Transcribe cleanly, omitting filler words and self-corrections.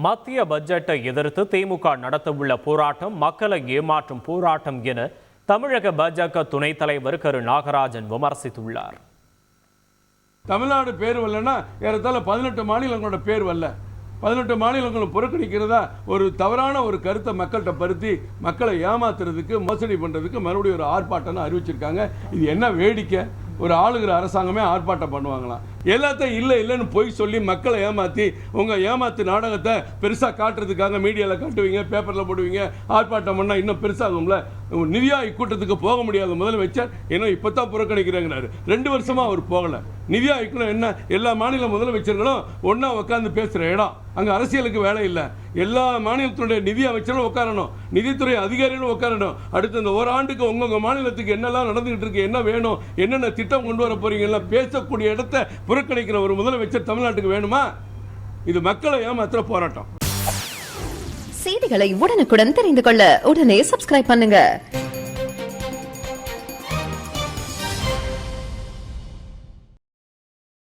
மத்திய பட்ஜெட்டை எதிர்த்து திமுக நடத்தவுள்ள போராட்டம் மக்களை ஏமாற்றும் போராட்டம் என தமிழக பாஜக துணைத் தலைவர் கரு நாகராஜன் விமர்சித்துள்ளார். தமிழ்நாடு பேர் வரலன்னா ஏறத்தாழ 18 மாநிலங்களோட பேர் வரல. 18 மாநிலங்களும் புறக்கணிக்கிறதா ஒரு தவறான ஒரு கருத்தை மக்கள்கிட்ட பருத்தி மக்களை ஏமாத்துறதுக்கு மோசடி பண்ணுறதுக்கு மறுபடியும் ஒரு ஆர்ப்பாட்டம்னு அறிவிச்சிருக்காங்க. இது என்ன வேடிக்கை? ஒரு ஆளுகிற அரசாங்கமே ஆர்ப்பாட்டம் பண்ணுவாங்களாம். எல்லாத்தையும் இல்லைன்னு பொய் சொல்லி மக்களை ஏமாற்றி உங்கள் ஏமாத்து நாடகத்தை பெருசாக காட்டுறதுக்காக மீடியாவில் காட்டுவீங்க, பேப்பரில் போடுவீங்க. ஆர்ப்பாட்டம் பண்ணால் இன்னும் பெருசாகும்ல. நிதி ஆயோக் கூட்டத்துக்கு போக முடியாத முதலமைச்சர் இன்னும் இப்போ தான் புறக்கணிக்கிறாங்கிறாரு. 2 வருஷமாக அவர் போகலை. நிதி ஆயோக்னா என்ன? எல்லா மாநில முதலமைச்சர்களும் ஒன்றா உட்காந்து பேசுகிற இடம். அங்கே அரசியலுக்கு வேலை இல்லை. எல்லா மாநிலத்தினுடைய நிதி அமைச்சரும் உட்காரணும், நிதித்துறை அதிகாரிகளும் உட்காரணும். அடுத்த இந்த ஓராண்டுக்கு உங்கள் மாநிலத்துக்கு என்னெல்லாம் நடந்துகிட்டு இருக்கு, என்ன வேணும், என்னென்ன திட்டம் கொண்டு வர போறீங்க எல்லாம் பேசக்கூடிய இடத்தை புறக்கணிக்கிற ஒரு முதலமைச்சர் தமிழ்நாட்டுக்கு வேணுமா? இது மக்களை ஏமாத்துற போராட்டம். செய்திகளை உடனுக்குடன் தெரிந்து கொள்ள உடனே சப்ஸ்கிரைப் பண்ணுங்க.